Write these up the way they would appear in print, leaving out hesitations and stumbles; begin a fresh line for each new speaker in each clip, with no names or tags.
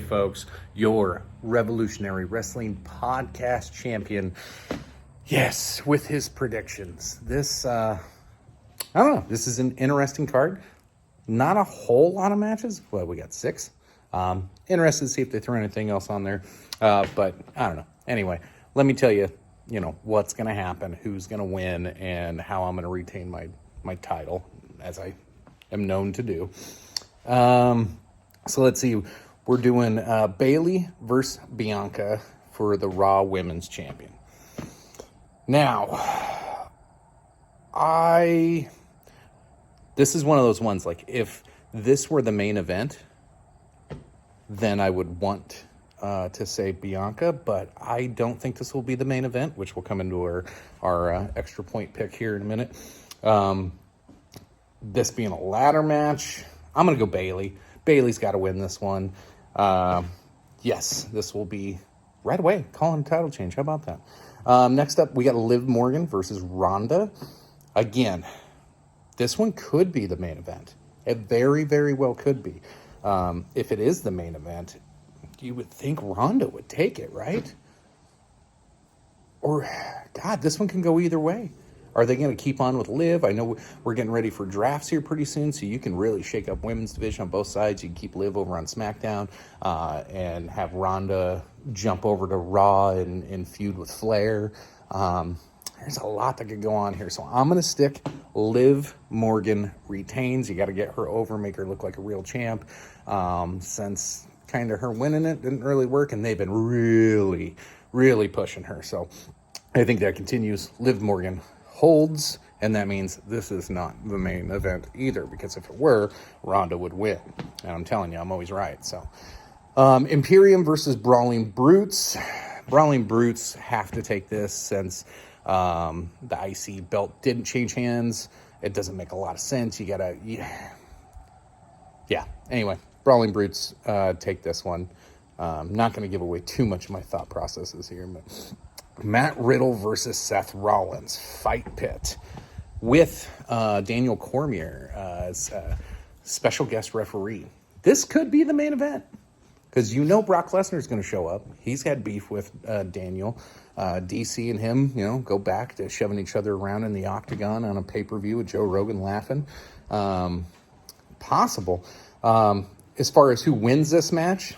folks, your Revolutionary Wrestling Podcast champion. Yes, with his predictions. This, I don't know, this is an interesting card. Not a whole lot of matches. Well, we got 6. Interested to see if they throw anything else on there. But I don't know. Anyway, let me tell you, what's going to happen, who's going to win, and how I'm going to retain my title, as I am known to do. So let's see. We're doing Bayley versus Bianca for the Raw Women's Champion. Now, this is one of those ones, like, if this were the main event, then I would want to say Bianca, but I don't think this will be the main event, which will come into our extra point pick here in a minute. This being a ladder match, I'm going to go Bayley. Bayley's got to win this one. Yes, this will be right away. Calling title change. How about that? Next up, we got Liv Morgan versus Ronda. Again, this one could be the main event. It very, very well could be. If it is the main event, you would think Ronda would take it, right? Or, God, this one can go either way. Are they going to keep on with Liv? I know we're getting ready for drafts here pretty soon, so you can really shake up women's division on both sides. You can keep Liv over on SmackDown and have Ronda jump over to Raw and feud with Flair. There's a lot that could go on here, so I'm going to stick Liv Morgan retains. You got to get her over, make her look like a real champ. Since kind of her winning it didn't really work, and they've been really, really pushing her. So I think that continues. Liv Morgan holds, and that means this is not the main event either, because if it were, Ronda would win. And I'm telling you, I'm always right. So Imperium versus Brawling Brutes. Brawling Brutes have to take this since the IC belt didn't change hands. It doesn't make a lot of sense. You gotta, yeah. Anyway, Brawling Brutes take this one. Not going to give away too much of my thought processes here, but Matt Riddle versus Seth Rollins, Fight Pit, with Daniel Cormier as special guest referee. This could be the main event, because Brock Lesnar is going to show up. He's had beef with Daniel. DC and him, go back to shoving each other around in the octagon on a pay-per-view with Joe Rogan laughing. Possible. As far as who wins this match,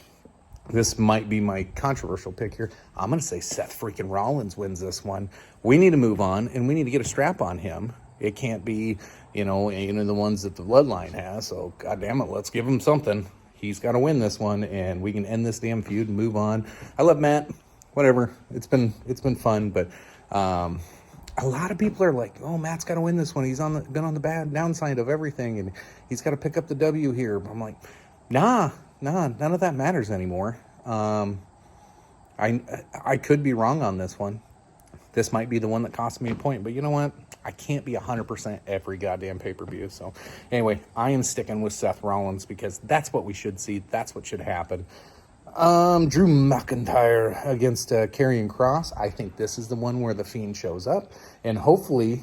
this might be my controversial pick here. I'm going to say Seth freaking Rollins wins this one. We need to move on, and we need to get a strap on him. It can't be, any of the ones that the Bloodline has. So, goddamn it, let's give him something. He's got to win this one, and we can end this damn feud and move on. I love Matt. Whatever. It's been fun, but a lot of people are like, "Oh, Matt's got to win this one. He's been on the bad downside of everything, and he's got to pick up the W here." But I'm like, Nah, none of that matters anymore. I could be wrong on this one. This might be the one that cost me a point, but you know what? I can't be 100% every goddamn pay-per-view. So anyway, I am sticking with Seth Rollins because that's what we should see. That's what should happen. Drew McIntyre against Karrion Kross. I think this is the one where the Fiend shows up, and hopefully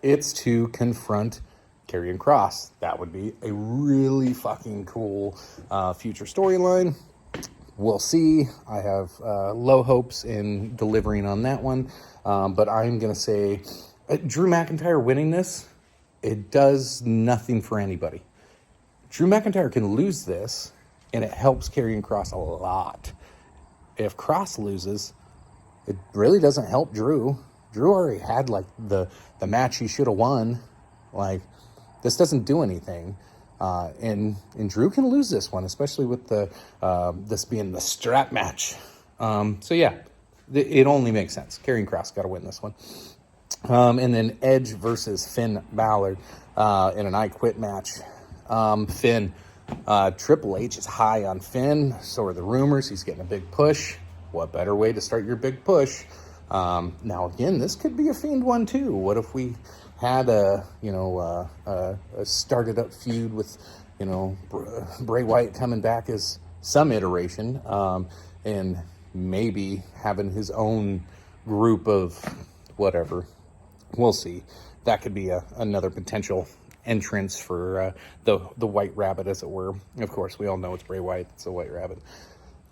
it's to confront Karrion Kross. That would be a really fucking cool future storyline. We'll see. I have low hopes in delivering on that one, but I'm going to say Drew McIntyre winning this, it does nothing for anybody. Drew McIntyre can lose this, and it helps Karrion Kross a lot. If Kross loses, it really doesn't help Drew. Drew already had, the match he should have won. This doesn't do anything. And Drew can lose this one, especially with this being the strap match. So, yeah, it only makes sense. Karrion Kross got to win this one. And then Edge versus Finn Balor in an I Quit match. Finn, Triple H is high on Finn. So are the rumors. He's getting a big push. What better way to start your big push? Now, again, this could be a Fiend one, too. What if we had a started up feud with, Bray Wyatt coming back as some iteration, and maybe having his own group of whatever. We'll see. That could be another potential entrance for the White Rabbit, as it were. Of course, we all know it's Bray Wyatt. It's a White Rabbit.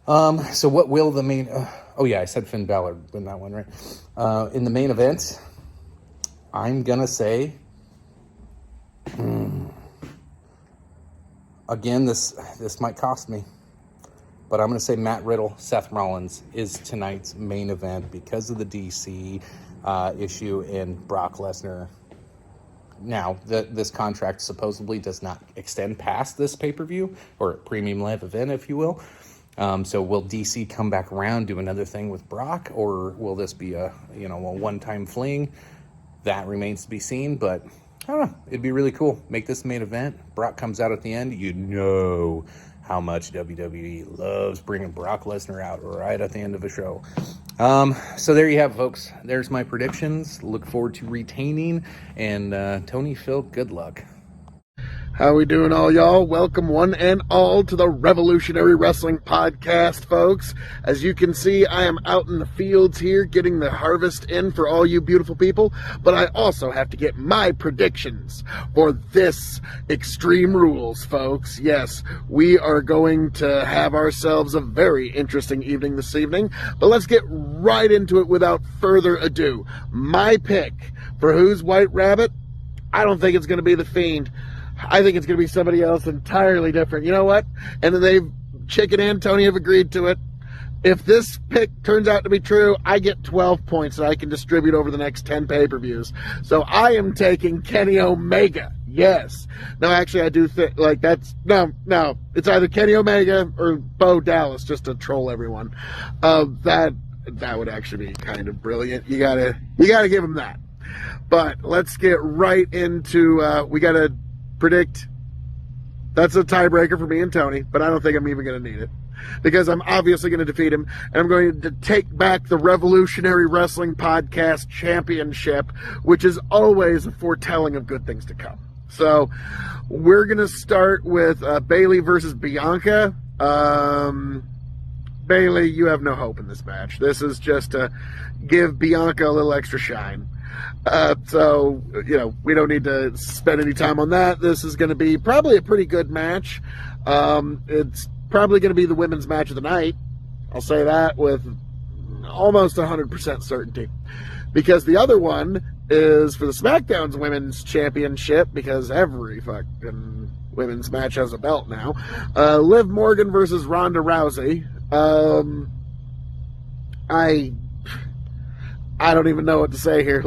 So what will the main... oh, yeah, I said Finn Balor win that one, right? In the main event, I'm going to say... again, this might cost me. But I'm going to say Matt Riddle, Seth Rollins is tonight's main event because of the DC issue and Brock Lesnar. Now, this contract supposedly does not extend past this pay-per-view, or premium live event, if you will. So will DC come back around, do another thing with Brock, or will this be a one-time fling? That remains to be seen, but I don't know. It'd be really cool. Make this main event. Brock comes out at the end. You know how much WWE loves bringing Brock Lesnar out right at the end of a show. So there you have it, folks. There's my predictions. Look forward to retaining. And Tony, Phil, good luck.
How we doing, all y'all? Welcome one and all to the Revolutionary Wrestling Podcast, folks. As you can see, I am out in the fields here getting the harvest in for all you beautiful people, but I also have to get my predictions for this Extreme Rules, folks. Yes, we are going to have ourselves a very interesting evening this evening, but let's get right into it without further ado. My pick for Who's White Rabbit? I don't think it's going to be The Fiend. I think it's going to be somebody else entirely different. You know what? And then Chicken and Tony have agreed to it. If this pick turns out to be true, I get 12 points that I can distribute over the next 10 pay-per-views. So I am taking Kenny Omega. Yes. No, actually, I do think, no. It's either Kenny Omega or Bo Dallas, just to troll everyone. That would actually be kind of brilliant. You gotta give him that. But let's get right into, we gotta predict. That's a tiebreaker for me and Tony, but I don't think I'm even going to need it because I'm obviously going to defeat him, and I'm going to take back the Revolutionary Wrestling Podcast Championship, which is always a foretelling of good things to come. So we're going to start with Bayley versus Bianca. Bayley, you have no hope in this match. This is just to give Bianca a little extra shine. So, we don't need to spend any time on that. This is going to be probably a pretty good match. It's probably going to be the women's match of the night. I'll say that with almost 100% certainty. Because the other one is for the SmackDown's Women's Championship, because every fucking women's match has a belt now. Liv Morgan versus Ronda Rousey. I don't even know what to say here.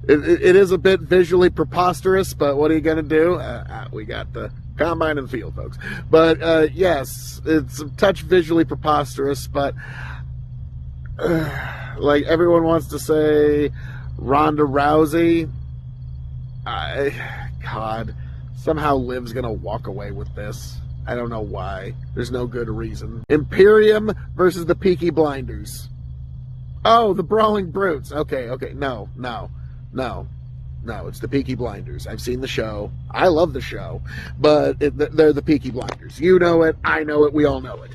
It is a bit visually preposterous, but what are you going to do? We got the combine in the field, folks. But, yes, it's a touch visually preposterous, but, everyone wants to say Ronda Rousey. God, somehow Liv's going to walk away with this. I don't know why. There's no good reason. Imperium versus the Peaky Blinders. Oh, the Brawling Brutes. Okay. No. It's the Peaky Blinders. I've seen the show. I love the show. But they're the Peaky Blinders. You know it. I know it. We all know it.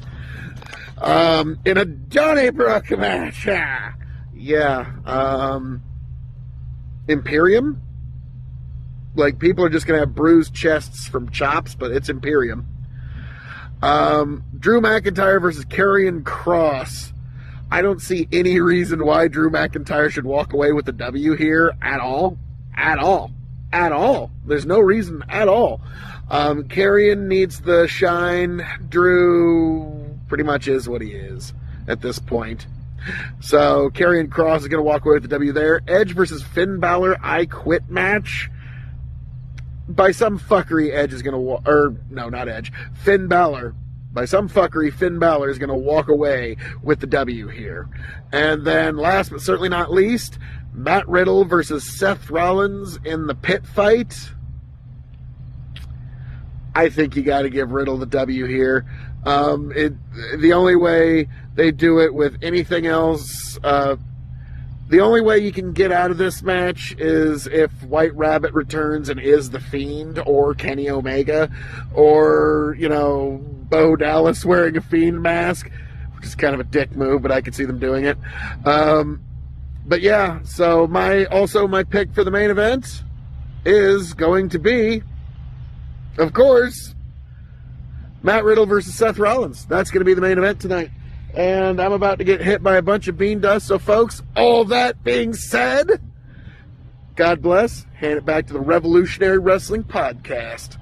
In a Donnybrook match. Yeah. Imperium? People are just going to have bruised chests from chops, but it's Imperium. Drew McIntyre versus Karrion Kross. I don't see any reason why Drew McIntyre should walk away with the W here at all. At all. There's no reason at all. Karrion needs the shine. Drew pretty much is what he is at this point. So Karrion Kross is going to walk away with the W there. Edge versus Finn Balor I Quit match. By some fuckery, Edge is going to not Edge. Finn Balor. By some fuckery, Finn Balor is going to walk away with the W here. And then last but certainly not least, Matt Riddle versus Seth Rollins in the pit fight. I think you got to give Riddle the W here. The only way they do it with anything else, the only way you can get out of this match is if White Rabbit returns and is The Fiend or Kenny Omega or, Bo Dallas wearing a Fiend mask, which is kind of a dick move, but I could see them doing it. But yeah, so my pick for the main event is going to be, of course, Matt Riddle versus Seth Rollins. That's going to be the main event tonight. And I'm about to get hit by a bunch of bean dust. So, folks, all that being said, God bless. Hand it back to the Revolutionary Wrestling Podcast.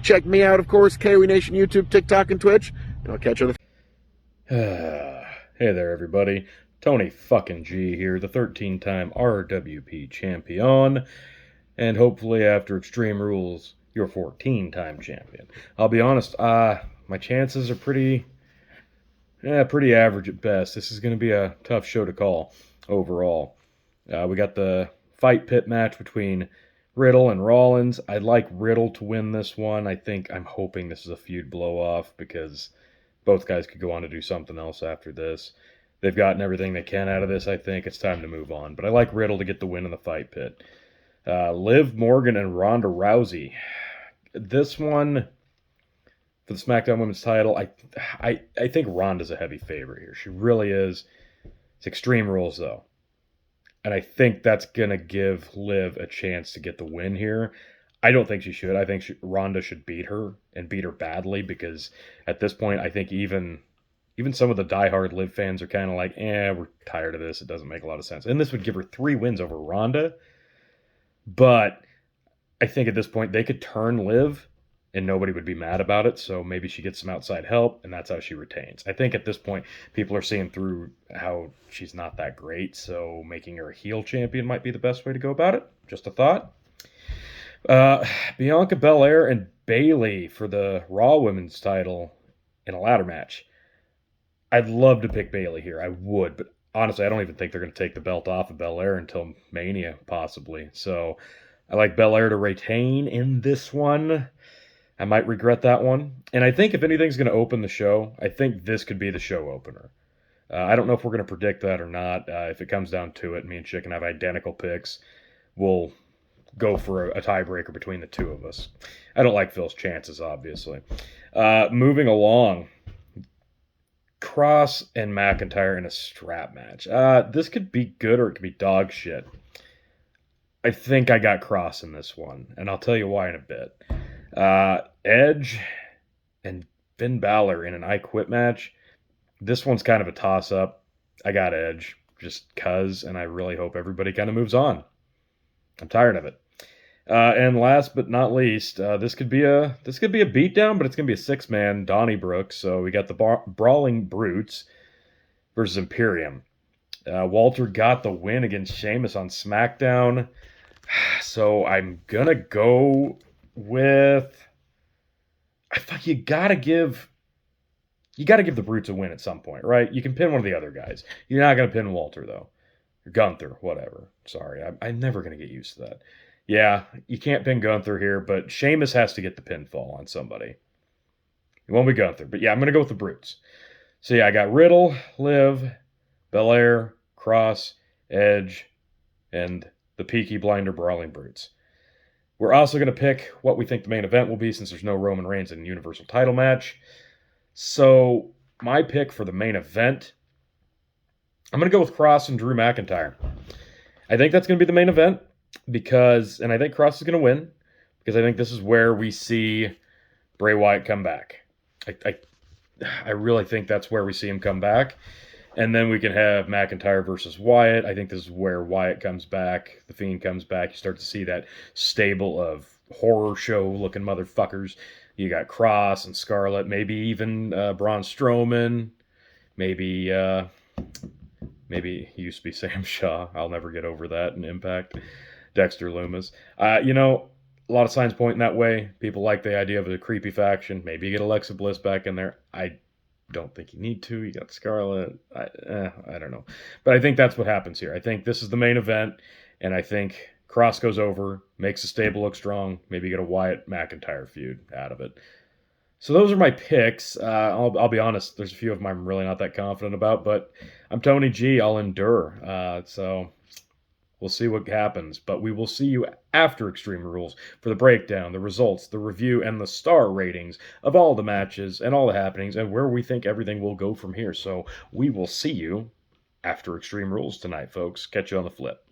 Check me out, of course, KOE Nation, YouTube, TikTok, and Twitch. And I'll catch you.
Hey there, everybody. Tony fucking G here, the 13-time RWP champion, and hopefully after Extreme Rules, your 14-time champion. I'll be honest, my chances are pretty average at best. This is going to be a tough show to call overall. We got the fight pit match between Riddle and Rollins. I'd like Riddle to win this one. I'm hoping this is a feud blow-off because both guys could go on to do something else after this. They've gotten everything they can out of this. I think it's time to move on. But I like Riddle to get the win in the fight pit. Liv Morgan and Ronda Rousey. This one, for the SmackDown Women's title, I think Ronda's a heavy favorite here. She really is. It's Extreme Rules, though. And I think that's going to give Liv a chance to get the win here. I don't think she should. I think Ronda should beat her, and beat her badly, because at this point, I think even some of the diehard Liv fans are kind of like, we're tired of this. It doesn't make a lot of sense. And this would give her 3 wins over Ronda. But I think at this point, they could turn Liv, and nobody would be mad about it. So maybe she gets some outside help, and that's how she retains. I think at this point, people are seeing through how she's not that great. So making her a heel champion might be the best way to go about it. Just a thought. Bianca Belair and Bayley for the Raw Women's title in a ladder match. I'd love to pick Bayley here. I would, but honestly, I don't even think they're going to take the belt off of Belair until Mania, possibly. So I like Belair to retain in this one. I might regret that one. And I think if anything's going to open the show, I think this could be the show opener. I don't know if we're going to predict that or not. If it comes down to it, me and Chicken have identical picks. We'll go for a tiebreaker between the two of us. I don't like Phil's chances, obviously. Moving along. Cross and McIntyre in a strap match. This could be good or it could be dog shit. I think I got Cross in this one, and I'll tell you why in a bit. Edge and Finn Balor in an I Quit match. This one's kind of a toss-up. I got Edge, just cuz, and I really hope everybody kind of moves on. I'm tired of it. And last but not least, this could be a beatdown, but it's gonna be a 6-man Donnybrook. So we got the Brawling Brutes versus Imperium. Walter got the win against Sheamus on SmackDown, so I'm gonna go with. I thought you gotta give the Brutes a win at some point, right? You can pin one of the other guys. You're not gonna pin Walter though, or Gunther, whatever. Sorry, I'm never gonna get used to that. Yeah, you can't pin Gunther here, but Sheamus has to get the pinfall on somebody. It won't be Gunther, but yeah, I'm going to go with the Brutes. So yeah, I got Riddle, Liv, Belair, Cross, Edge, and the Peaky Blinder Brawling Brutes. We're also going to pick what we think the main event will be, since there's no Roman Reigns in a Universal title match. So my pick for the main event, I'm going to go with Cross and Drew McIntyre. I think that's going to be the main event. And I think Cross is going to win, because I think this is where we see Bray Wyatt come back. I really think that's where we see him come back. And then we can have McIntyre versus Wyatt. I think this is where Wyatt comes back, The Fiend comes back. You start to see that stable of horror show-looking motherfuckers. You got Cross and Scarlett, maybe even Braun Strowman, maybe he used to be Sam Shaw. I'll never get over that in Impact. Dexter Lumis. A lot of signs pointing that way. People like the idea of a creepy faction. Maybe you get Alexa Bliss back in there. I don't think you need to. You got Scarlett. I don't know. But I think that's what happens here. I think this is the main event, and I think Cross goes over, makes the stable look strong. Maybe you get a Wyatt McIntyre feud out of it. So those are my picks. I'll be honest, there's a few of them I'm really not that confident about, but I'm Tony G. I'll endure. So we'll see what happens, but we will see you after Extreme Rules for the breakdown, the results, the review, and the star ratings of all the matches and all the happenings and where we think everything will go from here. So we will see you after Extreme Rules tonight, folks. Catch you on the flip.